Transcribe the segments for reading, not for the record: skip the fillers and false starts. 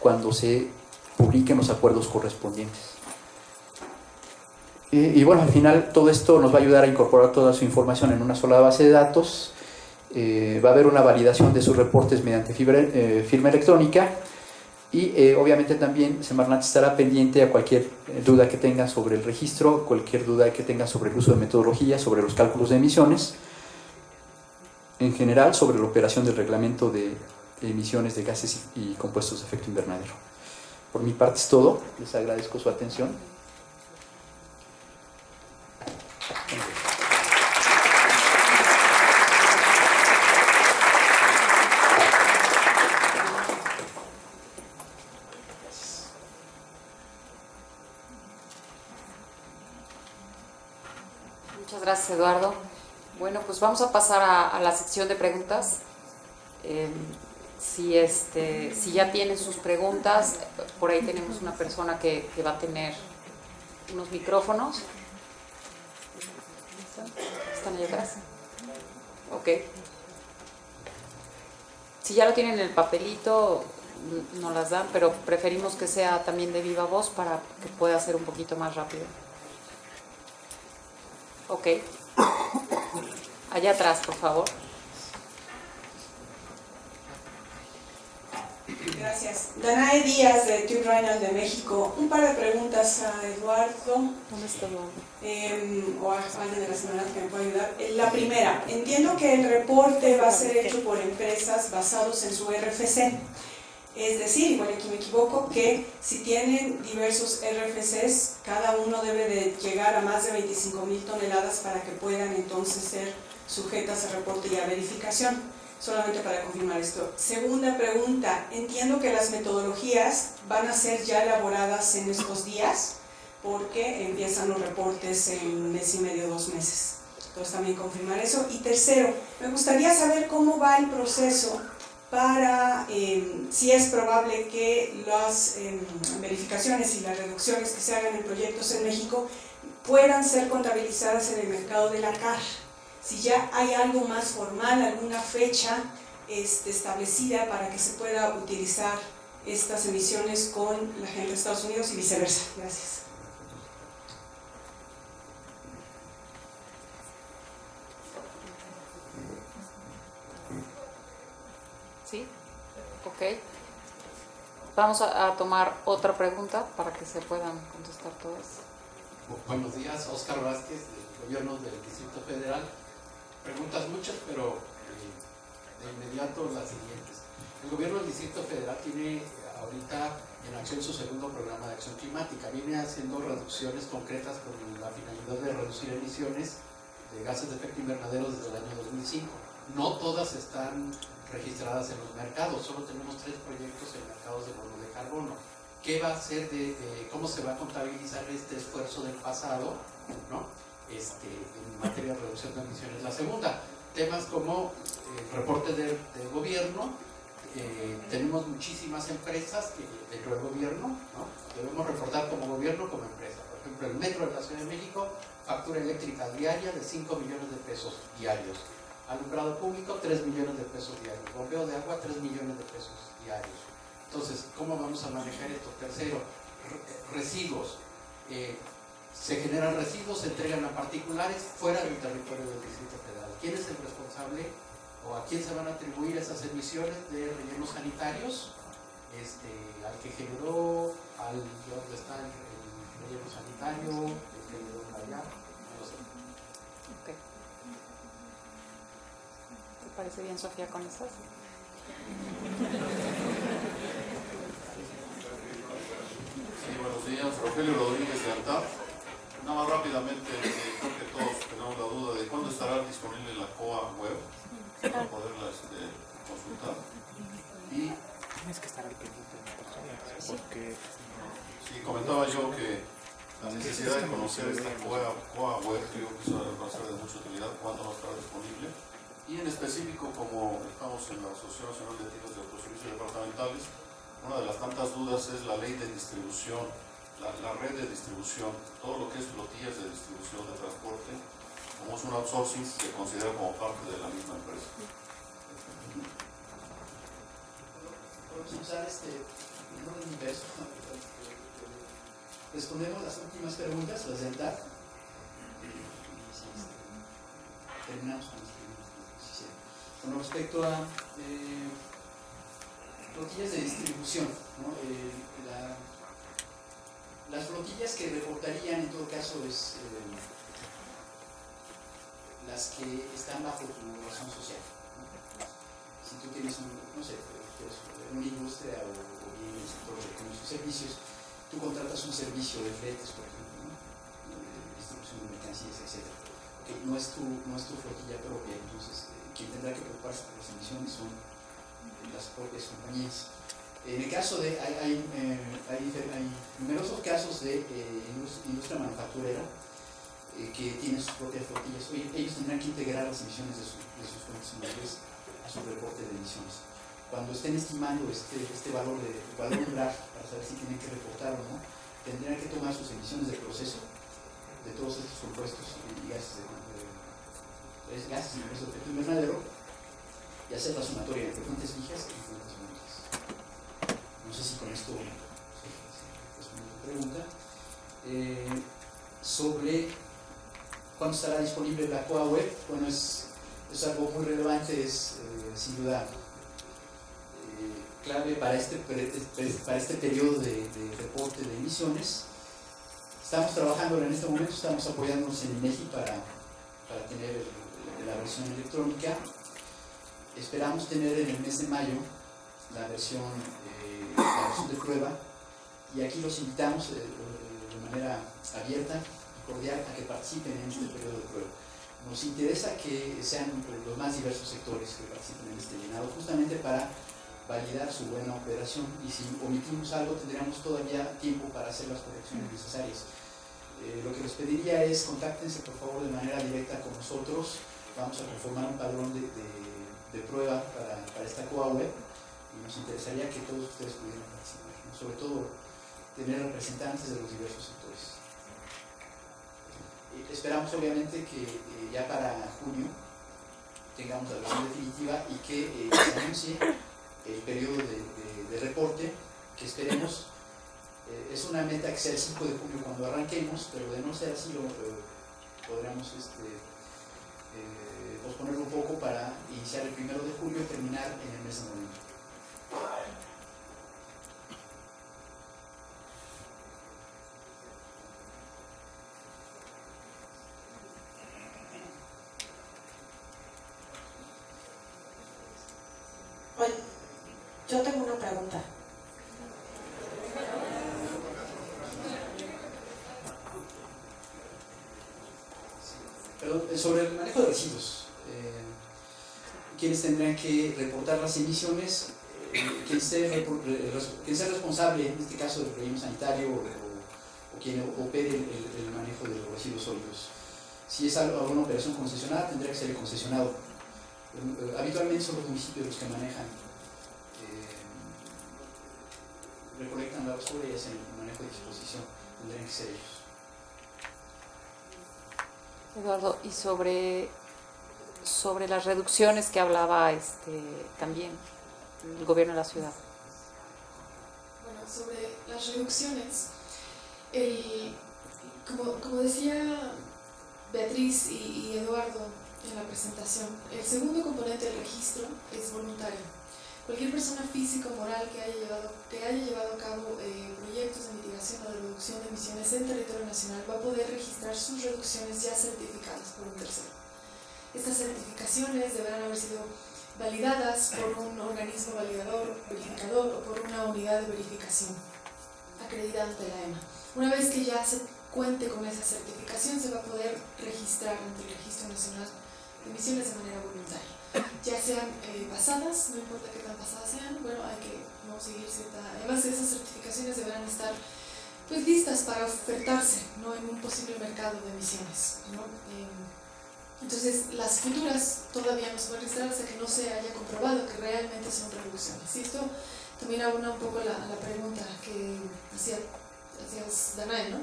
cuando se publiquen los acuerdos correspondientes. Y bueno, al final todo esto nos va a ayudar a incorporar toda su información en una sola base de datos. Va a haber una validación de sus reportes mediante firma electrónica y obviamente también Semarnat estará pendiente a cualquier duda que tengan sobre el registro, cualquier duda que tengan sobre el uso de metodología, sobre los cálculos de emisiones, en general sobre la operación del reglamento de emisiones de gases y compuestos de efecto invernadero. Por mi parte es todo, les agradezco su atención. Muchas gracias, Eduardo. Bueno, pues vamos a pasar a la sección de preguntas. Si ya tienen sus preguntas, por ahí tenemos una persona que va a tener unos micrófonos. ¿Están ahí atrás? Ok. Si ya lo tienen en el papelito, nos las dan, pero preferimos que sea también de viva voz para que pueda ser un poquito más rápido. Ok. Allá atrás, por favor. Gracias. Danae Díaz, de Tube Rheinland de México. Un par de preguntas a Eduardo. ¿Dónde está Eduardo? O a alguien de la Semarnat que me pueda ayudar. La primera, entiendo que el reporte va a ser hecho por empresas basados en su RFC. Es decir, igual aquí me equivoco, que si tienen diversos RFCs, cada uno debe de llegar a más de 25,000 toneladas para que puedan entonces ser sujetas a reporte y a verificación. Solamente para confirmar esto. Segunda pregunta, entiendo que las metodologías van a ser ya elaboradas en estos días, porque empiezan los reportes en un mes y medio, 2 meses. Entonces también confirmar eso. Y tercero, me gustaría saber cómo va el proceso para, si es probable que las verificaciones y las reducciones que se hagan en proyectos en México puedan ser contabilizadas en el mercado de la CAR. Si ya hay algo más formal, alguna fecha establecida para que se pueda utilizar estas emisiones con la gente de Estados Unidos y viceversa. Gracias. ¿Sí? Ok. Vamos a tomar otra pregunta para que se puedan contestar todas. Buenos días, Óscar Vázquez, del Gobierno del Distrito Federal. Preguntas muchas, pero de inmediato las siguientes. El Gobierno del Distrito Federal tiene ahorita en acción su segundo programa de acción climática. Viene haciendo reducciones concretas con la finalidad de reducir emisiones de gases de efecto invernadero desde el año 2005. No todas están registradas en los mercados, solo tenemos 3 proyectos en mercados de bono de carbono. ¿Qué va a hacer cómo se va a contabilizar este esfuerzo del pasado, ¿no? En materia de reducción de emisiones? La segunda, temas como reporte de gobierno. Tenemos muchísimas empresas dentro del gobierno, ¿no? Debemos reportar como gobierno, como empresa. Por ejemplo, el Metro de la Ciudad de México, factura eléctrica diaria de 5 millones de pesos diarios. Alumbrado público, 3 millones de pesos diarios. Bombeo de agua, 3 millones de pesos diarios. Entonces, ¿cómo vamos a manejar esto? Tercero, residuos. Se generan residuos, se entregan a particulares fuera del territorio del Distrito Federal. ¿Quién es el responsable o a quién se van a atribuir esas emisiones de rellenos sanitarios? Al que generó, ¿dónde está el relleno sanitario? El que generó allá, no lo sé. Ok. ¿Te parece bien, Sofía, con estas? Sí, buenos días. Rogelio Rodríguez de Altar. Nada más rápidamente, creo que todos tenemos la duda de cuándo estará disponible la COA web para poderla consultar. Y tienes que estar al pendiente de la persona, porque sí, comentaba yo que la necesidad de conocer esta COA web, creo que eso va a ser de mucha utilidad, cuándo va a estar disponible. Y en específico, como estamos en la Asociación Nacional de Entities de Autoservicios Departamentales, una de las tantas dudas es la ley de distribución, la red de distribución, todo lo que es flotillas de distribución de transporte. Como es un outsourcing, se considera como parte de la misma empresa. Podemos usar no eso. Respondemos las últimas preguntas, las del DAT. Terminamos con las preguntas. Con respecto a flotillas de distribución, ¿no? Las flotillas que reportarían en todo caso es las que están bajo tu razón social, ¿no? Si tú tienes una industria o bien el sector de comercio y servicios, tú contratas un servicio de fletes, por ejemplo, ¿no? De distribución de mercancías, etc. Okay, no es tu flotilla propia, entonces quien tendrá que preocuparse por las emisiones son las propias compañías. En el caso de, hay numerosos casos de industria manufacturera que tienen sus propias flotillas. Ellos tendrán que integrar las emisiones de sus fuentes mayores a su reporte de emisiones. Cuando estén estimando este valor umbral para saber si tienen que reportar o no, tendrán que tomar sus emisiones de proceso de todos estos compuestos y gases de efecto invernadero y hacer la sumatoria entre fuentes fijas y fuentes móviles. No sé si con esto respondo tu pregunta. Sobre cuándo estará disponible la COA web, bueno, es algo muy relevante, es sin duda clave para este periodo de reporte de emisiones. Estamos trabajando en este momento, estamos apoyándonos en INEGI para tener la versión electrónica. Esperamos tener en el mes de mayo la versión de prueba, y aquí los invitamos de manera abierta y cordial a que participen en este periodo de prueba. Nos interesa que sean los más diversos sectores que participen en este llenado, justamente para validar su buena operación, y si omitimos algo tendríamos todavía tiempo para hacer las correcciones necesarias. Lo que les pediría es contáctense por favor de manera directa con nosotros. Vamos a conformar un padrón de prueba para esta COA web, y nos interesaría que todos ustedes pudieran participar, ¿no? Sobre todo tener representantes de los diversos sectores. Esperamos obviamente que ya para junio tengamos la versión definitiva y que se anuncie el periodo de reporte, que esperemos, es una meta que sea el 5 de julio cuando arranquemos, pero de no ser así podremos posponerlo un poco para iniciar el 1 de julio y terminar en el mes de noviembre. Oye, yo tengo una pregunta. Perdón, sobre el manejo de residuos, ¿quiénes tendrán que reportar las emisiones? ¿Quién sea responsable, en este caso del relleno sanitario, o quien opere el manejo de los residuos sólidos? Si es alguna operación concesionada, tendrá que ser el concesionado. Habitualmente son los municipios los que manejan, recolectan la basura y hacen el manejo de disposición, tendrían que ser ellos. Eduardo, y sobre las reducciones que hablaba también el gobierno de la ciudad. Bueno, sobre las reducciones, como decía Beatriz y Eduardo en la presentación, el segundo componente del registro es voluntario. Cualquier persona física o moral que haya llevado a cabo proyectos de mitigación o de reducción de emisiones en territorio nacional va a poder registrar sus reducciones ya certificadas por un tercero. Estas certificaciones deberán haber sido validadas por un organismo validador, verificador o por una unidad de verificación acreditada ante la EMA. Una vez que ya se cuente con esa certificación, se va a poder registrar ante el Registro Nacional de Emisiones de manera voluntaria. Ya sean basadas, no importa qué tan basadas sean, bueno, hay que no seguir cierta... Además, esas certificaciones deberán estar pues listas para ofertarse, ¿no?, en un posible mercado de emisiones, ¿no? Entonces, las futuras todavía no se van a registrar hasta que no se haya comprobado que realmente son reducciones. Y esto también abona un poco la pregunta que hacías, Danae, ¿no?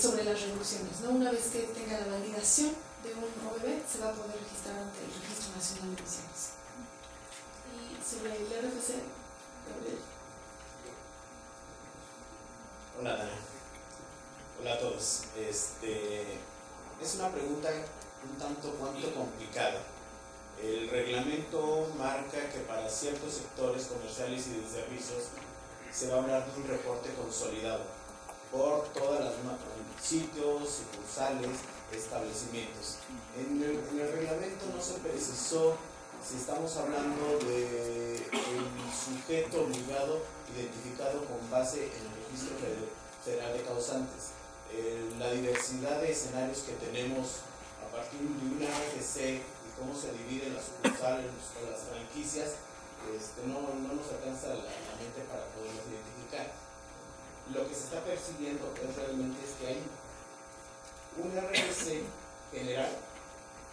Sobre las reducciones, ¿no? Una vez que tenga la validación de un OBB, se va a poder registrar ante el Registro Nacional de Emisiones. Y sobre el RFC, Gabriel. Hola, Dana. Hola a todos. Es una pregunta un tanto cuanto complicada. El reglamento marca que para ciertos sectores comerciales y de servicios se va a hablar de un reporte consolidado por todas las sitios, sucursales, establecimientos. En el reglamento no se precisó si estamos hablando de el sujeto obligado identificado con base en el Registro Federal de Causantes. La diversidad de escenarios que tenemos a partir de una RFC y cómo se dividen las sucursales o las franquicias, no nos alcanza la mente para poderlos identificar. Lo que se está persiguiendo realmente es que hay un RFC general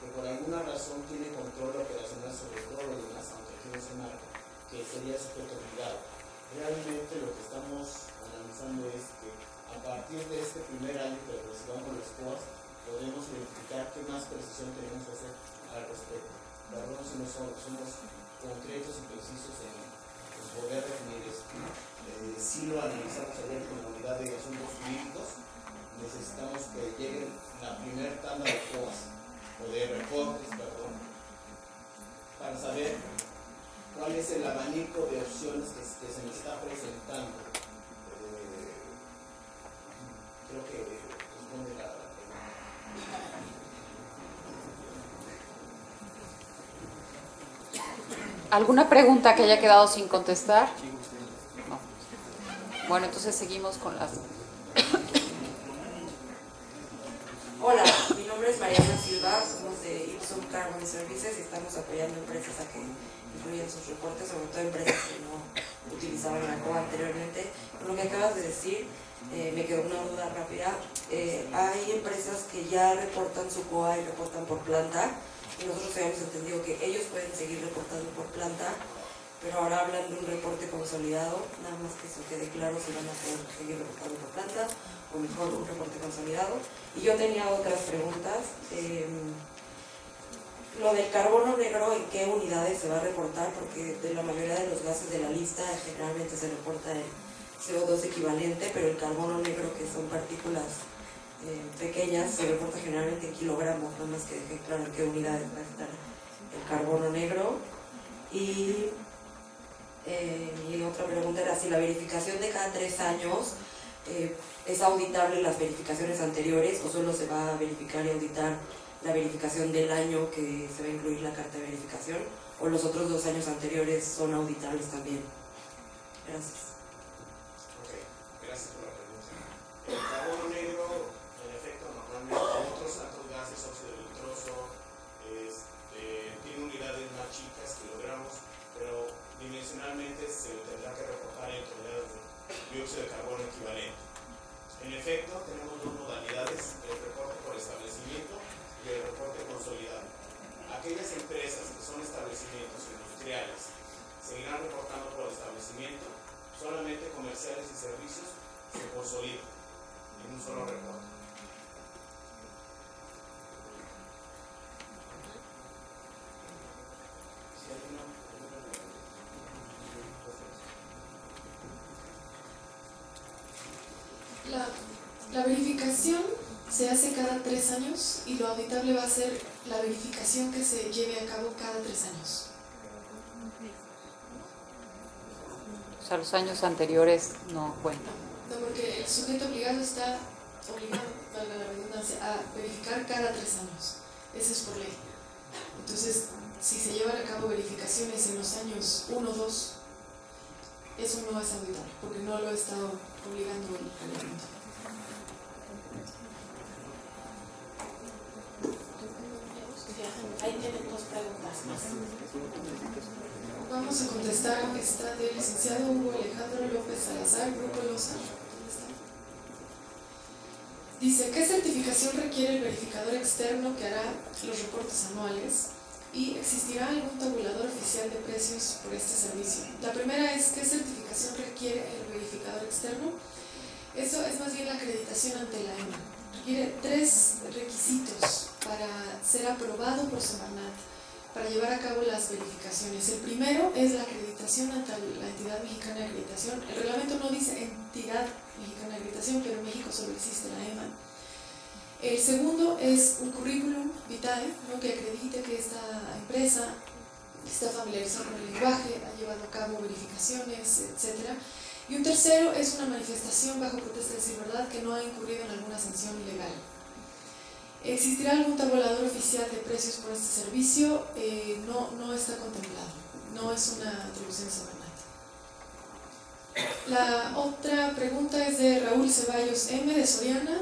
que por alguna razón tiene control operacional sobre todo lo demás, aunque aquí no se marca, que sería sujeto obligado. Realmente lo que estamos analizando es que a partir de este primer año que recibamos las COAS, podemos identificar qué más precisión tenemos que hacer al respecto. Perdón si no somos concretos y precisos en poder definir esto. Si lo analizamos ayer con la unidad de asuntos jurídicos, necesitamos que llegue la primera tanda de COAS o de reportes, perdón, para saber cuál es el abanico de opciones que se nos está presentando. Creo que responde la pregunta. ¿Alguna pregunta que haya quedado sin contestar? No. Bueno, entonces seguimos con las... Hola, mi nombre es Mariana Silva, somos de Ipsum Carbon Services y estamos apoyando empresas a que incluyan sus reportes, sobre todo empresas que no utilizaban la COA anteriormente. Con lo que acabas de decir, me quedó una duda rápida. Hay empresas que ya reportan su COA y reportan por planta, y nosotros habíamos entendido que ellos pueden seguir reportando por planta, pero ahora hablan de un reporte consolidado, nada más que eso quede claro si van a poder seguir reportando por planta o mejor un reporte consolidado. Y yo tenía otras preguntas. Lo del carbono negro, ¿en qué unidades se va a reportar? Porque de la mayoría de los gases de la lista generalmente se reporta el CO2 equivalente, pero el carbono negro, que son partículas pequeñas, se reporta generalmente en kilogramos, nada más que deje claro en qué unidades va a estar el carbono negro. Y mi otra pregunta era si la verificación de cada 3 años es auditable las verificaciones anteriores o solo se va a verificar y auditar la verificación del año que se va a incluir la carta de verificación, o los otros 2 años anteriores son auditables también. Gracias. Ok, gracias por la pregunta. El carbono negro, en efecto, normalmente otros gases, óxido nitroso, tiene unidades más chicas, kilogramos, pero dimensionalmente se tendrá que reportar en toneladas de dióxido de carbono equivalente. En efecto, tenemos 2 modalidades, el reporte por establecimiento y el reporte consolidado. Aquellas empresas que son establecimientos industriales seguirán reportando por establecimiento, solamente comerciales y servicios se consolidan en un solo reporte. La verificación se hace cada 3 años y lo auditable va a ser la verificación que se lleve a cabo cada 3 años. O sea, los años anteriores no cuentan. No, porque el sujeto obligado está obligado, valga la redundancia, a verificar cada 3 años. Eso es por ley. Entonces, si se llevan a cabo verificaciones en los años 1 o 2, eso no es auditable, porque no lo está obligando el reglamento. Ahí tienen 2 preguntas más. Vamos a contestar esta del licenciado Hugo Alejandro López Salazar, Grupo Loza. Dice, ¿qué certificación requiere el verificador externo que hará los reportes anuales? ¿Y existirá algún tabulador oficial de precios por este servicio? La primera es, ¿qué certificación requiere el verificador externo? Eso es más bien la acreditación ante la EMA. Requiere 3 requisitos para ser aprobado por Semarnat, para llevar a cabo las verificaciones. El primero es la acreditación ante la Entidad Mexicana de Acreditación. El reglamento no dice Entidad Mexicana de Acreditación, información, pero en México solo existe la EMA. El segundo es un currículum vitae, ¿no?, que acredite que esta empresa está familiarizada con el lenguaje, ha llevado a cabo verificaciones, etc. Y un tercero es una manifestación bajo protesta de decir verdad que no ha incurrido en alguna sanción ilegal. ¿Existirá algún tabulador oficial de precios por este servicio? No está contemplado, no es una atribución de Semarnat. La otra pregunta es de Raúl Ceballos M. de Soriana.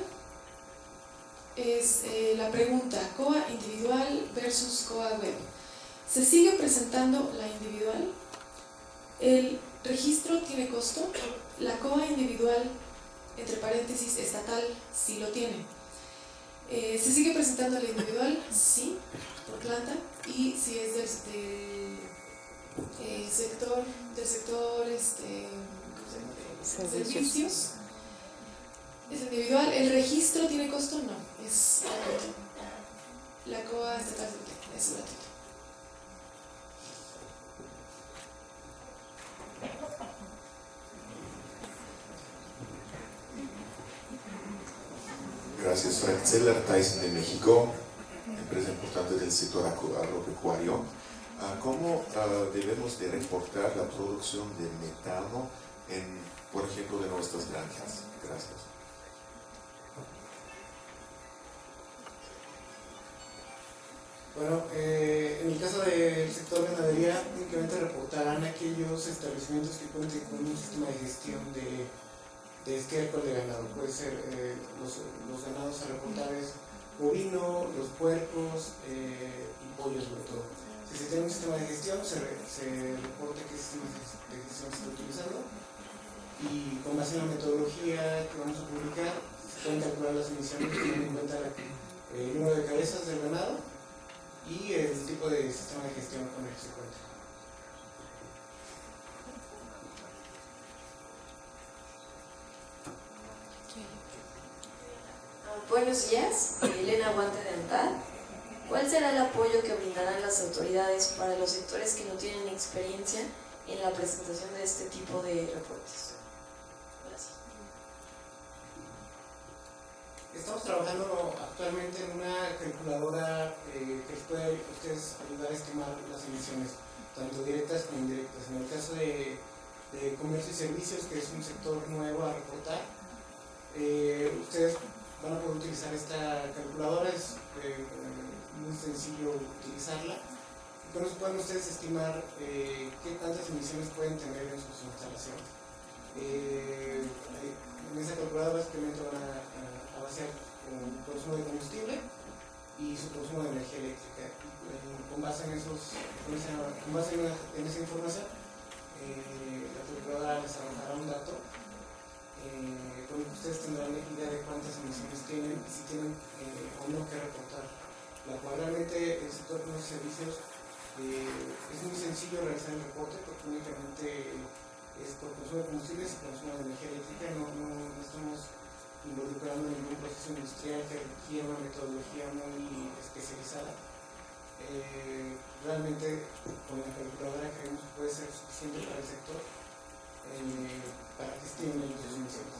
Es la pregunta: COA individual versus COA web. ¿Se sigue presentando la individual? ¿El registro tiene costo? La COA individual, entre paréntesis, estatal, sí lo tiene. ¿Se sigue presentando la individual? Sí, por planta. Y si es del sector servicios, es individual. ¿El registro tiene costo? No, es gratuito. La COA estatal es gratuita. Gracias. Frank Zeller, Tyson de México, empresa importante del sector agropecuario. ¿Cómo debemos de reportar la producción de metano, por ejemplo, de nuestras granjas? Gracias. Bueno, en el caso del sector ganadería, únicamente reportarán aquellos establecimientos que cuenten con un sistema de gestión de estiércol de ganado. Puede ser los ganados a reportar es bovino, los puercos y pollos sobre todo. Si se tiene un sistema de gestión, se reporta qué sistema de gestión se está utilizando, y con base en la metodología que vamos a publicar se pueden calcular las emisiones teniendo en cuenta el número de cabezas del ganado y el tipo de sistema de gestión con el que se cuenta. Buenos días, Elena Guante de Antal. ¿Cuál será el apoyo que brindarán las autoridades para los sectores que no tienen experiencia en la presentación de este tipo de reportes? Gracias. Estamos trabajando actualmente en una calculadora que les puede a ustedes ayudar a estimar las emisiones, tanto directas como indirectas. En el caso de comercio y servicios, que es un sector nuevo a reportar, ustedes van a poder utilizar esta calculadora, es muy sencillo utilizarla. Con eso pueden ustedes estimar qué tantas emisiones pueden tener en sus instalaciones. En esa calculadora básicamente van a vaciar el consumo de combustible y su consumo de energía eléctrica. Con base en esa información, la calculadora les arrojará un dato con el que ustedes tendrán idea de cuántas emisiones tienen y si tienen o no que reportar. Realmente el sector de los servicios es muy sencillo realizar el reporte porque únicamente es por consumo de combustibles y consumo de energía eléctrica. No estamos involucrando ningún proceso industrial que requiera una metodología muy especializada. Realmente con la calculadora creemos que puede ser suficiente para el sector para que estimen sus emisiones.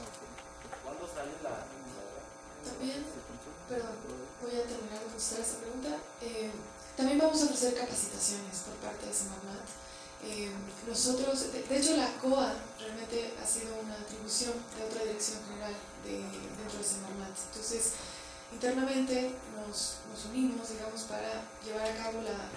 ¿Cuándo sale la calculadora? También, perdón, voy a terminar de contestar esta pregunta. También vamos a ofrecer capacitaciones por parte de Semarnat. Nosotros, de hecho la COA realmente ha sido una atribución de otra dirección general dentro de Semarnat. Entonces, internamente nos unimos, digamos, para llevar a cabo la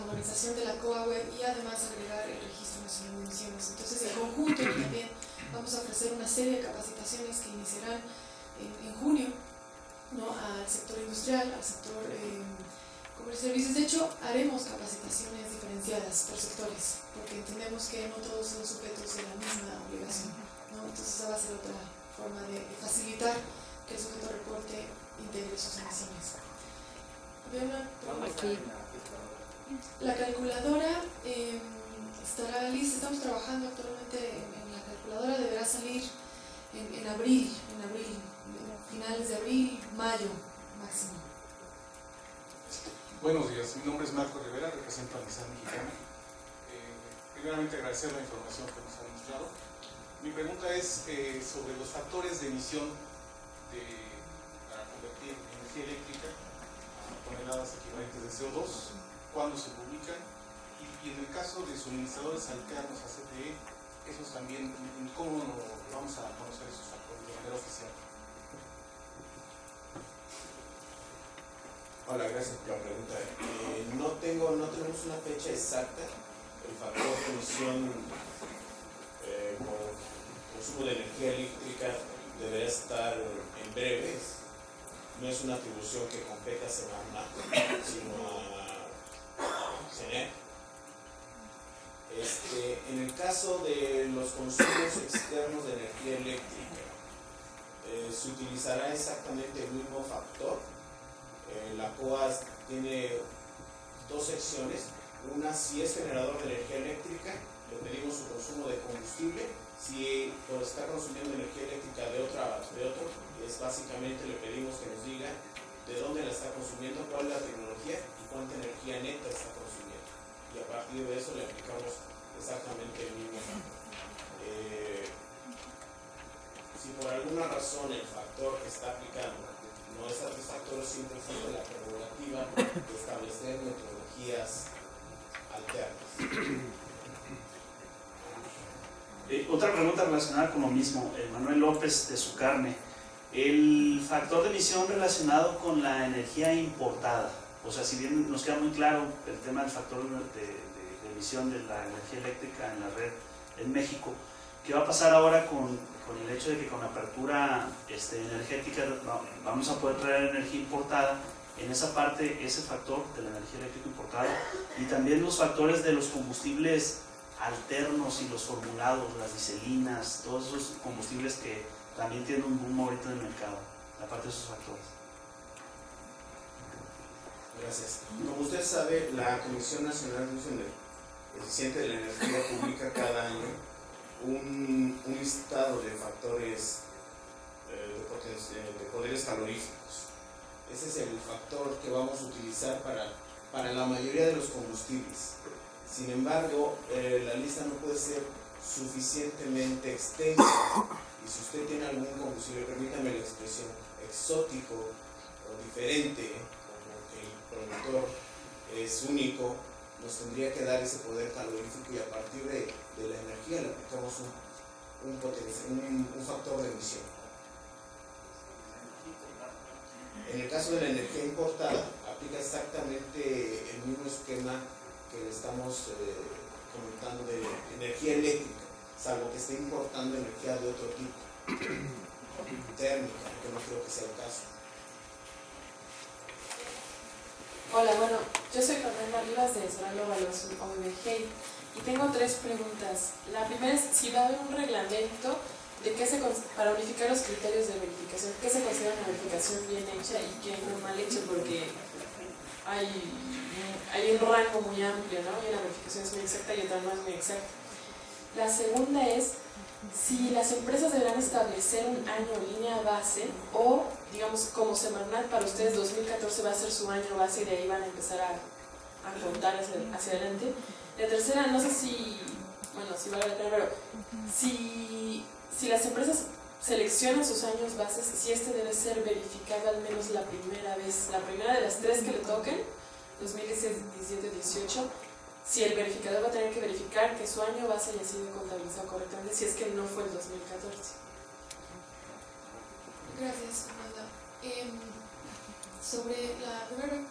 modernización de la COA web y además agregar el Registro Nacional de Emisiones. Entonces, en conjunto también vamos a ofrecer una serie de capacitaciones que iniciarán en junio, ¿no?, al sector industrial, al sector comercio y servicios. De hecho, haremos capacitaciones diferenciadas por sectores, porque entendemos que no todos son sujetos de la misma obligación, ¿no? Entonces, esa va a ser otra forma de facilitar que el sujeto reporte integre sus emisiones. Había una pregunta. La calculadora estará lista, estamos trabajando actualmente en la calculadora, deberá salir en abril, finales de abril, mayo máximo. Buenos días, mi nombre es Marco Rivera, represento a Nissan Mexicana. Primeramente agradecer la información que nos han mostrado. Mi pregunta es sobre los factores de emisión para convertir energía eléctrica a toneladas equivalentes de CO2, cuándo se publican, y en el caso de suministradores alternos a CFE, esos también, ¿cómo vamos a conocer esos factores de manera oficial? Hola, gracias por la pregunta. No tenemos una fecha exacta. El factor de emisión por consumo de energía eléctrica deberá estar en breve. No es una atribución que compete a Semarnat, sino a CENER. En el caso de los consumos externos de energía eléctrica, se utilizará exactamente el mismo factor. La COA tiene dos secciones. Una, si es generador de energía eléctrica, le pedimos su consumo de combustible. Si está consumiendo energía eléctrica de otro, básicamente le pedimos que nos diga de dónde la está consumiendo, cuál es la tecnología y cuánta energía neta está consumiendo. Y a partir de eso le aplicamos exactamente el mismo factor. Si por alguna razón el factor que está aplicando no es satisfactorio, siempre existe la prerrogativa de establecer metodologías alternas. Otra pregunta relacionada con lo mismo, Manuel López de Sucarne. El factor de emisión relacionado con la energía importada, o sea, si bien nos queda muy claro el tema del factor de emisión de la energía eléctrica en la red en México, ¿qué va a pasar ahora con el hecho de que con la apertura energética vamos a poder traer energía importada? En esa parte, ese factor de la energía eléctrica importada y también los factores de los combustibles alternos y los formulados, las diselinas, todos esos combustibles que también tienen un boom ahorita en el mercado, aparte de esos factores. Gracias. Como usted sabe, la Comisión Nacional de Uso Eficiente de la Energía publica cada año un listado de factores de poderes caloríficos. Ese es el factor que vamos a utilizar para la mayoría de los combustibles. Sin embargo, la lista no puede ser suficientemente extensa. Y si usted tiene algún combustible, permítame la expresión, exótico o diferente, como que el productor es único, nos tendría que dar ese poder calorífico y a partir de la energía le aplicamos un factor de emisión. En el caso de la energía importada, aplica exactamente el mismo esquema que le estamos comentando de energía eléctrica, salvo que esté importando energía de otro tipo, térmica, que no creo que sea el caso. Hola, bueno, yo soy Fernanda Rivas de Soralo Evaluación OMG y tengo tres preguntas. La primera es si va a haber un reglamento de para unificar los criterios de verificación, qué se considera una verificación bien hecha y qué no mal hecha, porque hay un rango muy amplio, ¿no? Y una verificación es muy exacta y otra no es muy exacta. La segunda es si las empresas deberán establecer un año línea base o, digamos, como Semarnat, para ustedes 2014 va a ser su año base y de ahí van a empezar a contar hacia adelante. La tercera, no sé si vale la pena, pero si las empresas seleccionan sus años bases, si debe ser verificado al menos la primera vez, la primera de las tres que le toquen, 2016, 17, 18, si el verificador va a tener que verificar que su año base haya sido contabilizado correctamente, si es que no fue el 2014. Gracias, Fernanda. Sobre la primera pregunta,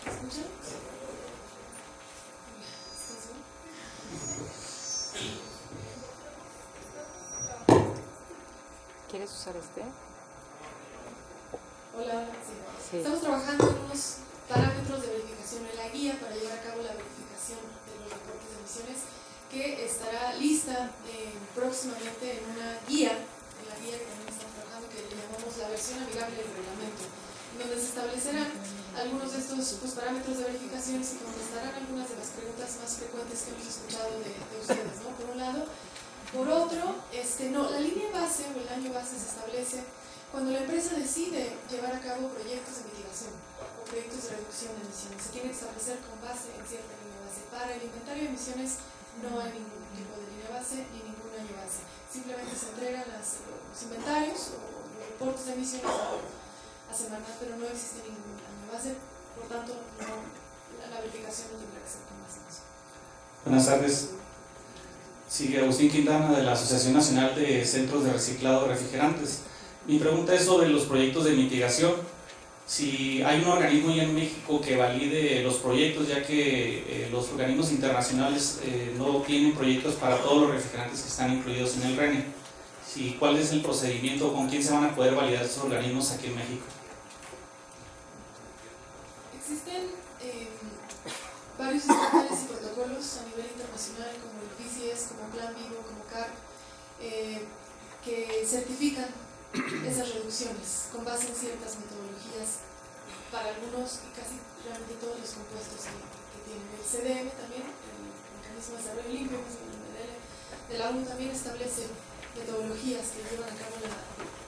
¿me escuchan? ¿Estás bien? ¿Quieres usar este? Hola, sí. Sí. Estamos trabajando en unos parámetros de verificación en la guía para llevar a cabo la verificación de los reportes de emisiones que estará lista próximamente en una guía, en la guía que también estamos trabajando, que le llamamos la versión amigable del reglamento, donde se establecerán algunos de estos parámetros de verificación y se contestarán algunas de las preguntas más frecuentes que hemos escuchado de ustedes, ¿no? Por un lado. Por otro, la línea base o el año base se establece cuando la empresa decide llevar a cabo proyectos de mitigación o proyectos de reducción de emisiones. Se tiene que establecer con base en cierta línea base. base. Para el inventario de emisiones no hay ningún tipo de línea base ni ningún año base. Simplemente se entregan los inventarios o los reportes de emisiones a semana, pero no existe ningún año base, por tanto la verificación no tendrá que ser con más años. Buenas tardes. Sigue Agustín Quintana de la Asociación Nacional de Centros de Reciclado de Refrigerantes. Mi pregunta es sobre los proyectos de mitigación. Si hay un organismo ya en México que valide los proyectos, ya que los organismos internacionales no tienen proyectos para todos los refrigerantes que están incluidos en el RENE. ¿Cuál es el procedimiento? ¿Con quién se van a poder validar estos organismos aquí en México? Existen varios estándares y protocolos a nivel internacional, como el PCS, como Plan Vivo, como CAR, que certifican esas reducciones con base en ciertas metodologías para algunos y casi realmente todos los compuestos que tienen. El CDM también, el Mecanismo de Desarrollo Limpio, el MDL de la ONU, también establece metodologías que llevan a cabo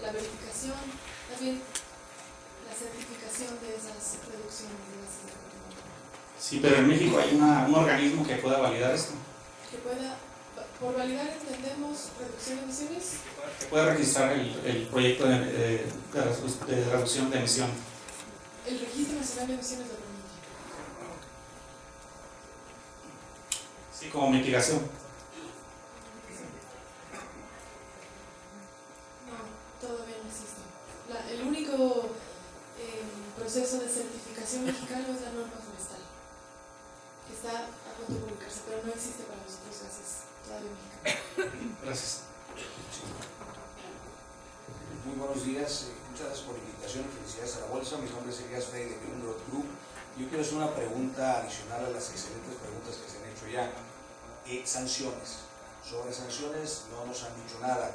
la verificación, también la certificación de esas reducciones de gases de efecto invernadero. Sí, pero en México hay un organismo que pueda validar esto. Que pueda, por validar entendemos reducción de emisiones. Que pueda registrar el proyecto de reducción de emisión. El Registro Nacional de Emisiones lo permite. Sí, como mitigación. No, todavía no existe. El único proceso de certificación mexicano es la norma forestal, que está a punto de publicarse, pero no existe para los otros gases todavía mexicanos. Gracias. Muy buenos días, muchas gracias por la invitación, felicidades a la bolsa. Mi nombre es Elías Frey de Green Road Group. Yo quiero hacer una pregunta adicional a las excelentes preguntas que se han hecho ya. Sanciones. Sobre sanciones no nos han dicho nada.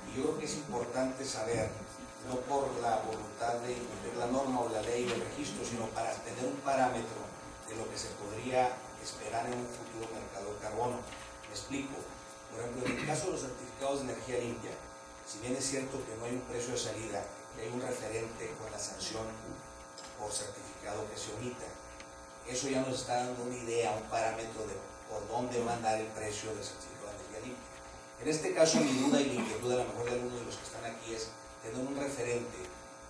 Y yo creo que es importante saber, no por la voluntad de incumplir la norma o la ley o el registro, sino para tener un parámetro de lo que se podría esperar en un futuro mercado de carbono. Me explico. Por ejemplo, en el caso de los certificados de energía limpia, si bien es cierto que no hay un precio de salida, que hay un referente con la sanción por certificado que se omita, eso ya nos está dando una idea, un parámetro de por dónde va a andar el precio del certificado de energía limpia. En este caso, mi duda y mi inquietud, a lo mejor de algunos de los que están aquí, es tener un referente.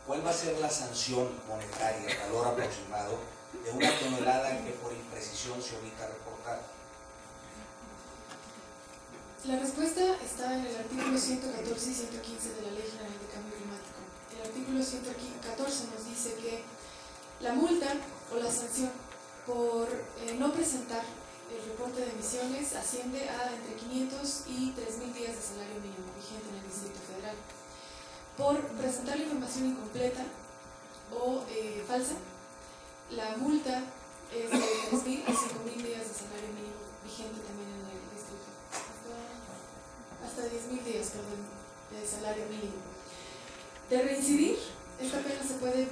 ¿Cuál va a ser la sanción monetaria, el valor aproximado, de una tonelada que por imprecisión se omita reportar? La respuesta está en el artículo 114 y 115 de la Ley General de Cambio Climático. El artículo 114 nos dice que la multa o la sanción por no presentar el reporte de emisiones asciende a entre 500 y 3.000 días de salario mínimo vigente en el Distrito Federal. Por presentar la información incompleta o falsa, la multa es de 3.000 a 5.000 días de salario mínimo vigente también en el distrito. Hasta 10.000 días, perdón, de salario mínimo. De reincidir, esta pena se puede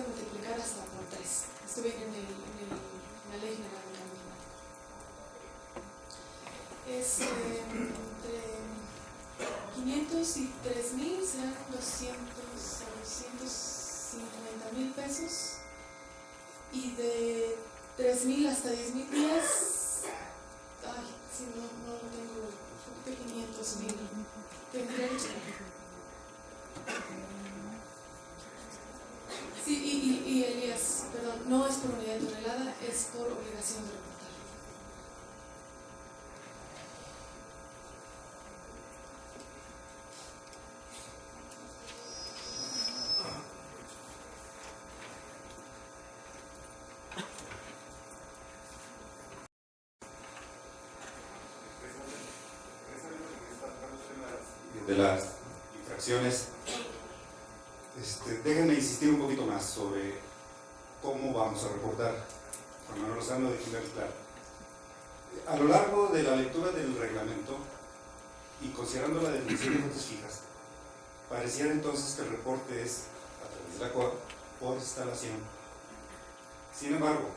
multiplicar hasta por 3. Esto viene en la Ley General de Cambio Climático. Es entre 500 y 3.000 serán 250.000 pesos, y de 3.000 hasta 10.000 días, no lo tengo, de 500.000, tendría que checar. Sí, y Elías, perdón, no es por unidad de tonelada, es por obligación de reportar. De las infracciones, déjenme insistir un poquito más sobre cómo vamos a reportar. Juan Manuel Lozano de Kimberly-Clark. A lo largo de la lectura del reglamento y considerando la definición de fuentes fijas, pareciera entonces que el reporte es a través de la COA por instalación. Sin embargo,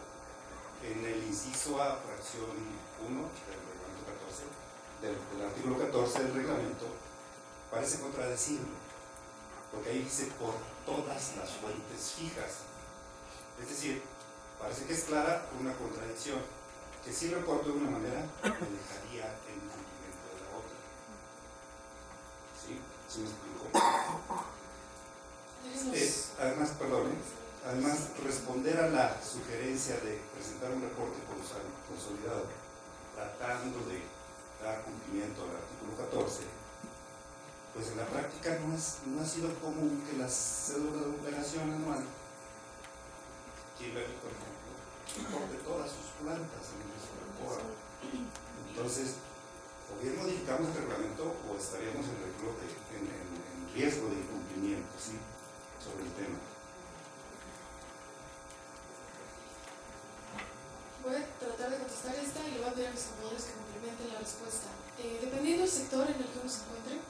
en el inciso A, fracción 1 del reglamento 14, del artículo 14 del reglamento, parece contradecirlo, porque ahí dice por todas las fuentes fijas. Es decir, parece que es clara una contradicción. que sí reporto de una manera me dejaría en cumplimiento de la otra. ¿Sí? ¿Sí me explico? Además, perdón, además responder a la sugerencia de presentar un reporte consolidado tratando de dar cumplimiento al artículo 14, pues en la práctica no ha sido común que las cédulas de operación anual, Kimberly, por ejemplo, reporte todas sus plantas en el COA. Entonces, o bien modificamos el reglamento o estaríamos en riesgo de incumplimiento, ¿sí?, sobre el tema. Voy a tratar de contestar esta y le voy a pedir a mis compañeros que complementen la respuesta. Dependiendo del sector en el que uno se encuentre,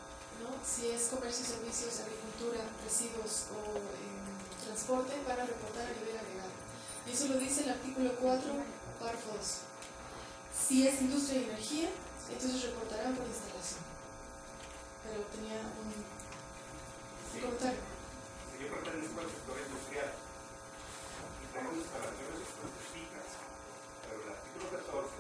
¿no?, si es comercio y servicios, agricultura, residuos o transporte, van a reportar a nivel agregado. Y eso lo dice el artículo 4, párrafo 2. Si es industria y energía, entonces reportarán por instalación. Pero tenía un comentario. Si yo pertenezco al sector industrial y tengo instalaciones fijas, pero el artículo 14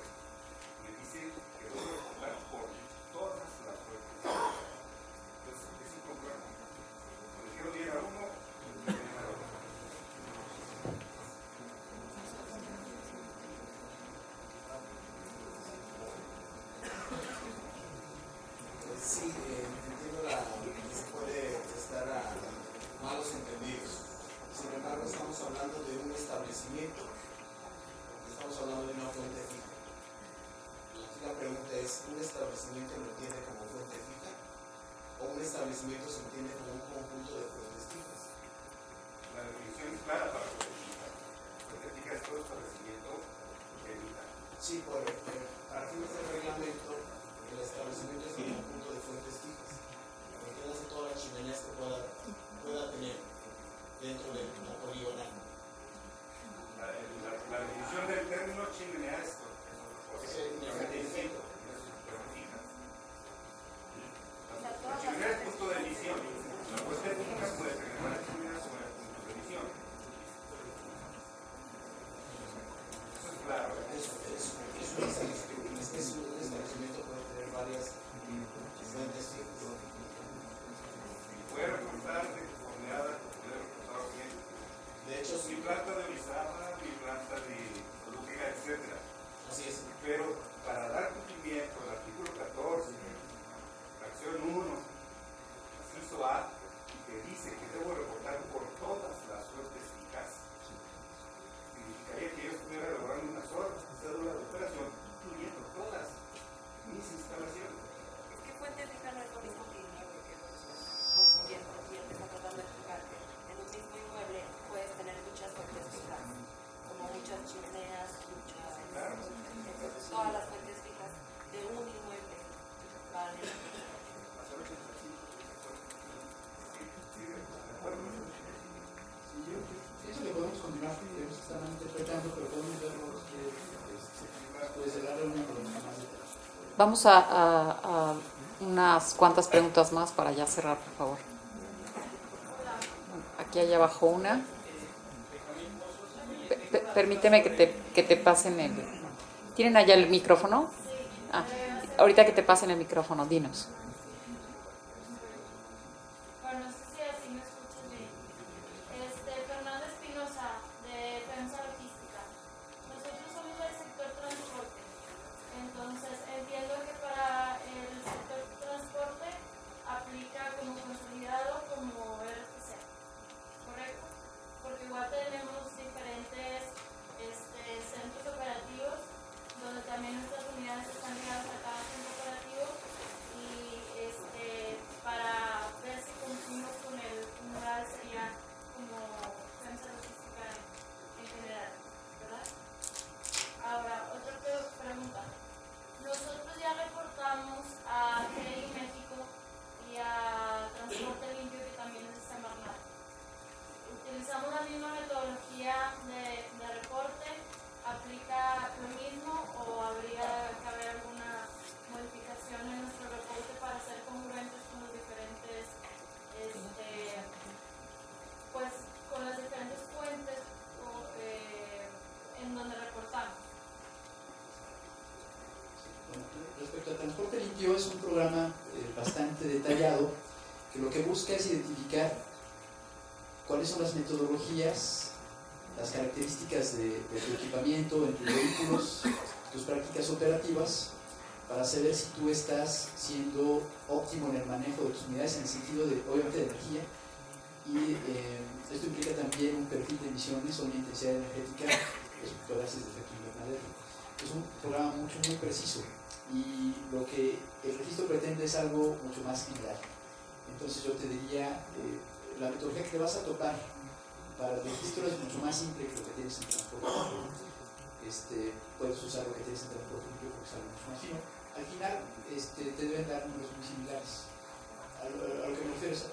me dice que debo reportar por todas las fuentes. Entonces es incompleto. Cuando quiero ir a uno, me viene a otro. Sí, entiendo que se puede prestar a malos entendidos. Sin embargo, estamos hablando de un establecimiento, estamos hablando de una fuente fija. Aquí la pregunta es, ¿un establecimiento lo entiende como fuente fija? ¿O un establecimiento se entiende como un conjunto de fuentes fijas? La definición es clara para fuente fija. Fuente fija es todo establecimiento que emita. Sí, para fines del reglamento, el establecimiento es un conjunto de fuentes fijas. Entiendas todas las chimeneas que pueda tener dentro de la poligonal. La definición del término chimenea es distinto, pero fija. La chimenea es punto de emisión. La fuente fija puede tener varias chimeneas o varios puntos de emisión. Eso es claro. Un establecimiento puede tener varias fuentes fijas. Puede reportar de conformidad, puede reportar bien. De hecho, mi planta de Orizaba, mi planta de Toluca, etc. Así es. Pero para dar cumplimiento al artículo 14, fracción 1, inciso A, que dice que debo reportar por todas las fuentes fijas, significaría que yo estuviera elaborando una sola cédula de operación, incluyendo todas mis instalaciones. Es que fuente fija no es lo mismo que inmueble, que confundiendo, y él te está tratando de explicar que en un mismo inmueble puedes tener muchas fuentes fijas, como muchas chimeneas, entonces todas las fuentes fijas de un inmueble valen. Eso que podemos continuar, debemos estar interpretando, pero podemos verlo después de la reunión con los demás detalles. Vamos a unas cuantas preguntas más para ya cerrar, por favor. Aquí hay abajo una. Permíteme que te pasen el... ¿Tienen allá el micrófono? Ah, ahorita que te pasen el micrófono, dinos. Bueno, no sé si así me escuchan bien. Fernanda Espinosa, de Prensa Logística. Nosotros somos del sector transporte. Entonces, entiendo que para el sector transporte aplica como consolidado como RFC, ¿correcto? Porque igual tenemos diferentes centros operativos donde también nuestras unidades están ligadas a cada centro operativo y respecto a transporte limpio, es un programa bastante detallado que lo que busca es identificar cuáles son las metodologías, las características de tu equipamiento, en tus vehículos, tus prácticas operativas, para saber si tú estás siendo óptimo en el manejo de tus unidades en el sentido de, obviamente, de energía. Y esto implica también un perfil de emisiones o una intensidad energética respecto a gases de efecto invernadero. Es un programa muy preciso y lo que el registro pretende es algo mucho más general. Entonces yo te diría, la metodología que te vas a topar para el registro es mucho más simple que lo que tienes en transporte. Puedes usar lo que tienes en transporte limpio porque es algo mucho más fino. Al final te deben dar números muy similares. A lo que me refiero es,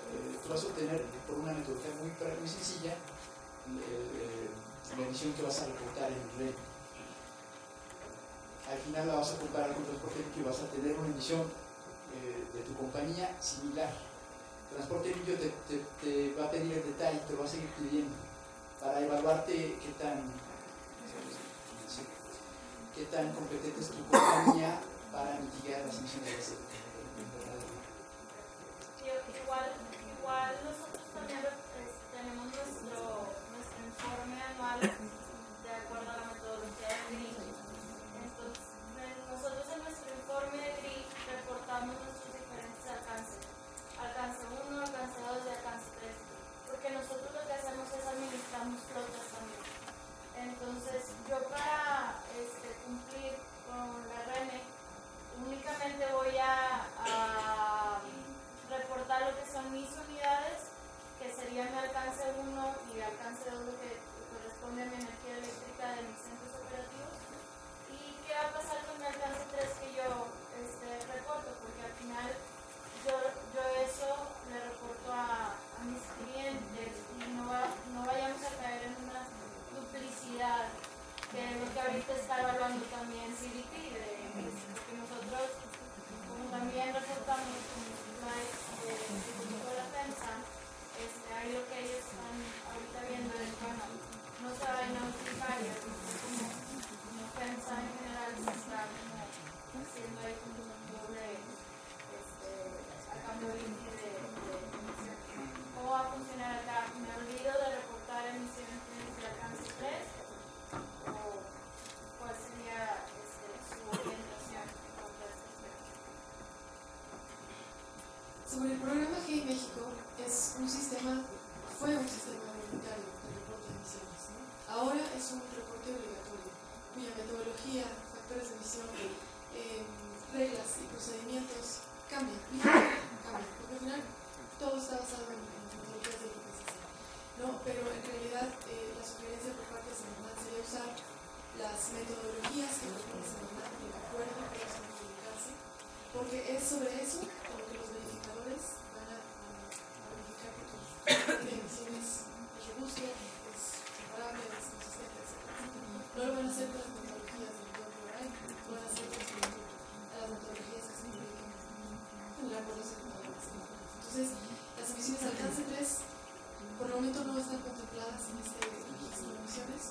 tú vas a obtener por una metodología muy sencilla la emisión que vas a reportar en el REN. Al final la vas a comparar con transporte limpio y vas a tener una emisión de tu compañía similar. Transporte limpio te va a pedir el detalle, te va a seguir pidiendo para evaluarte qué tan competente es tu compañía para mitigar las emisiones de gases de efecto invernadero. Igual nosotros también tenemos nuestro informe anual de acuerdo a la metodología de GRI. Entonces, nosotros en nuestro informe de GRI reportamos nuestros diferentes alcances. Alcance 1, alcance 2 y alcance 3. Porque nosotros lo que hacemos es administramos flotas también. Entonces, yo para cumplir con la RENE únicamente voy a reportar lo que son mis unidades, que sería mi alcance 1 y mi alcance 2, lo que corresponde a mi energía eléctrica de mis centros operativos. ¿Y qué va a pasar con mi alcance 3 que yo reporto? Porque al final yo eso le reporto a mis clientes y no vayamos a caer en una duplicidad, que es lo que ahorita está evaluando también CDP, porque nosotros, como también reportamos con la defensa, hay lo que ellos están ahorita viendo es, bueno, no se vayan a utilizar, como defensa en general se está haciendo ahí como un doble a cambio de emisiones. ¿Cómo va a funcionar acá? ¿Me olvido de reportar emisiones de alcance 3? ¿O cuál sería su orientación en cuanto a este aspecto? Sobre el programa GEI México, fue un sistema voluntario de reporte de emisiones, ¿no? Ahora es un reporte obligatorio, cuya metodología, factores de emisión, reglas y procedimientos cambian, porque al final todo está basado en metodologías de IPCC, ¿no? Pero en realidad la sugerencia por parte de Semarnat sería usar las metodologías que propone Semarnat y el acuerdo que es un publicarse, porque es sobre eso con lo que los verificadores van a verificar que tu emisiones es robusto, es comparable, es consistente, etc. No lo van a hacer con las metodologías del propio RAI, lo van a hacer con las metodologías que se publican en el acuerdo secundario. Entonces, las emisiones alcance 3 por el momento no están contempladas en este registro de emisiones,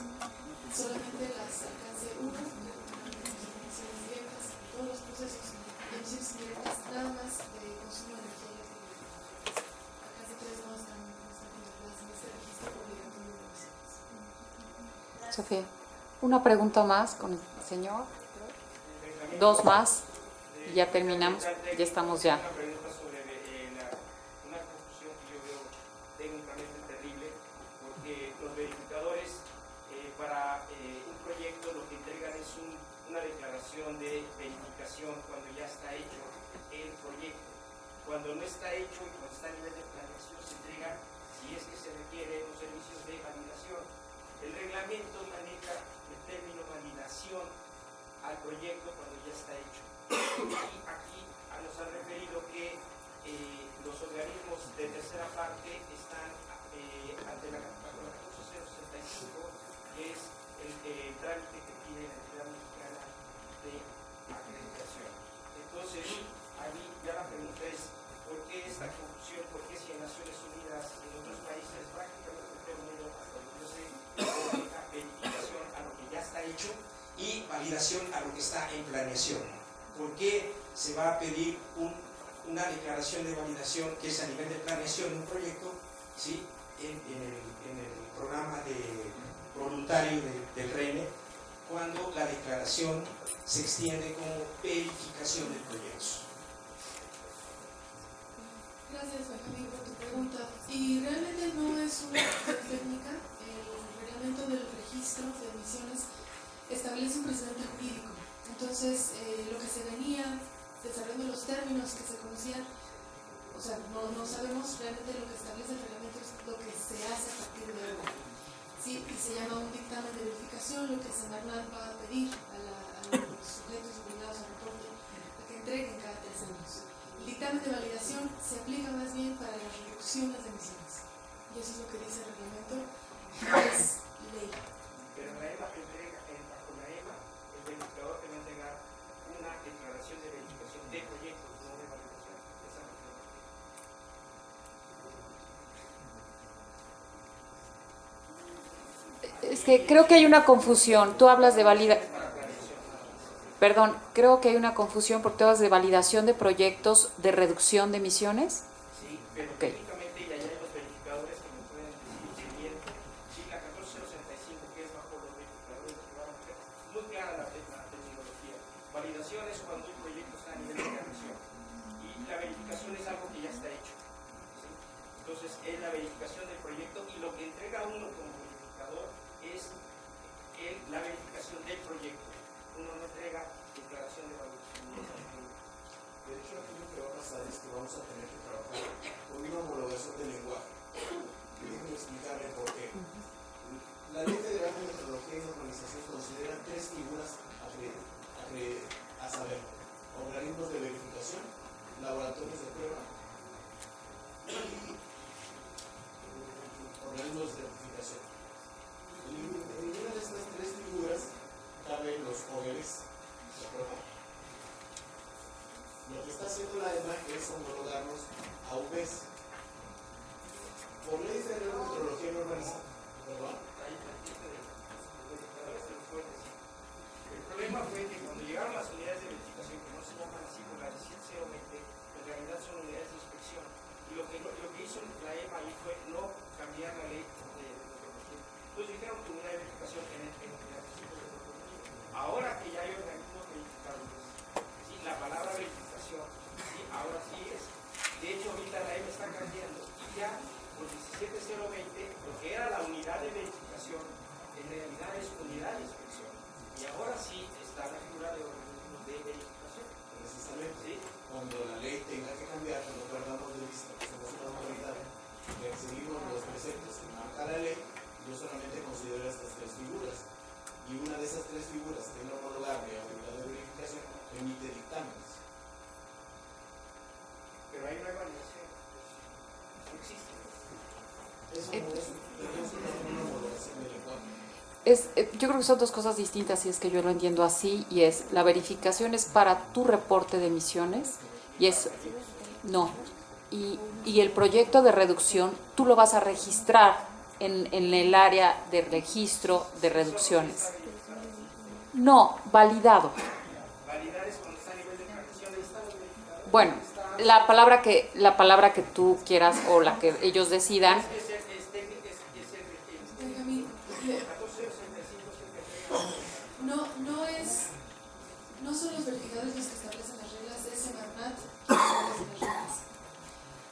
solamente las alcance 1, emisiones directas, todos los procesos de emisiones indirectas, nada más de consumo de energía eléctrica. Alcance 3 no están contempladas en este registro obligatorio de emisiones. Sofía, una pregunta más con el señor. 2 más y ya terminamos, ya estamos ya. Una pregunta sobre una confusión que yo veo técnicamente terrible, porque los verificadores para un proyecto lo que entregan es una declaración de verificación cuando ya está hecho el proyecto. Cuando no está hecho y cuando está a nivel de planeación se entrega, si es que se requiere, los servicios de validación. El reglamento maneja el término validación al proyecto cuando ya está hecho. Y aquí nos han referido que los organismos de tercera parte están ante la 14065, que es el trámite que tiene la entidad mexicana de acreditación. Entonces, a mí ya la pregunta es, ¿por qué esta confusión? ¿Por qué si en Naciones Unidas, en otros países, prácticamente todo el mundo, hasta lo que yo sé, verificación a lo que ya está hecho y validación a lo que está en planeación? ¿Por qué se va a pedir una declaración de validación que es a nivel de planeación de un proyecto, ¿sí? en el programa de voluntario del RENE, cuando la declaración se extiende como verificación del proyecto? Gracias, Benjamín, por tu pregunta. Y realmente no es una cuestión técnica. El reglamento del registro de emisiones establece un precedente jurídico. Entonces, lo que se venía desarrollando, los términos que se conocían, o sea, no sabemos realmente lo que establece el reglamento, es lo que se hace a partir de ahora. Sí, y se llama un dictamen de verificación, lo que Semarnat va a pedir a los sujetos obligados al reporte a que entreguen cada 3 años. El dictamen de validación se aplica más bien para las reducciones de emisiones. Y eso es lo que dice el reglamento, es ley. Pero la EMA entrega, bajo la EMA, el verificador te va a entregar una declaración de verificación de proyectos, no de validación. Esa es la Es que creo que hay una confusión. Tú hablas de Perdón, creo que hay una confusión porque tú hablas de validación de proyectos de reducción de emisiones. Sí, pero técnicamente ya hay los verificadores que me pueden decir siguiente. Sí, la 14065, que es bajo los verificadores que van a hacer, muy clara la terminología. Validación es cuando un proyecto está a nivel de planeación. Y la verificación es algo que ya está hecho. ¿Sí? Entonces, es la verificación del proyecto y lo que entrega uno como verificador es la verificación del proyecto. Uno no entrega declaración de validación. De hecho, aquí lo que va a pasar es que vamos a tener que trabajar con una homologación del lenguaje. Déjenme explicarle por qué. La Ley Federal de Metrología y Normalización considera 3 figuras a saber: organismos de verificación, laboratorios de prueba y organismos de certificación. En ninguna de estas 3 figuras caben los OERs, ¿de acuerdo? Lo que está haciendo la EMA es homologarnos a UPES. Por Ley Federal de Metrología y Normalización, ¿verdad? El problema fue que cuando llegaron las unidades de verificación, que no se llaman así por la 17020, en realidad son unidades de inspección. Y lo que hizo la EMA ahí fue no cambiar la ley de metrología. Entonces dijeron que unidad de verificación en el requisito de protocolo. Ahora que ya hay organismos verificadores, ¿sí? La palabra verificación, ¿sí? Ahora sí es. De hecho, ahorita la EMA está cambiando y ya por 17020, lo que era la unidad de verificación, en realidad es unidad de inspección. Y ahora sí está la figura de organismos de verificación. Precisamente, ¿sí? Cuando la ley tenga que cambiar, no perdamos de vista que somos una autoridad, que seguimos los preceptos que marca la ley. Yo solamente considero estas 3 figuras. Y una de esas 3 figuras que es la homologable a unidad de verificación emite dictámenes. Pero ahí no hay validación. No existe. Eso no es una homologación del lenguaje. Yo creo que son 2 cosas distintas, si es que yo lo entiendo así, y es, la verificación es para tu reporte de emisiones, y es, no, y el proyecto de reducción, tú lo vas a registrar en el área de registro de reducciones. No, validado. Validar es cuando está a nivel de planeación, ahí están los verificadores. Bueno, la palabra que tú quieras o la que ellos decidan. No son los verificadores los que establecen las reglas, es Semarnat quien establece las reglas.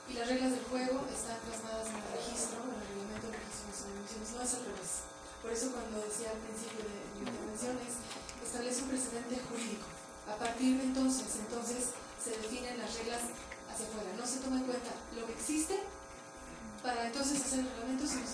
Y las reglas del juego están plasmadas en el registro, en el reglamento de registro nacional de emisiones, no es al revés. Por eso cuando decía al principio de mi intervención establece un precedente jurídico. A partir de entonces se definen las reglas hacia afuera. No se toma en cuenta lo que existe para entonces hacer el reglamento, sino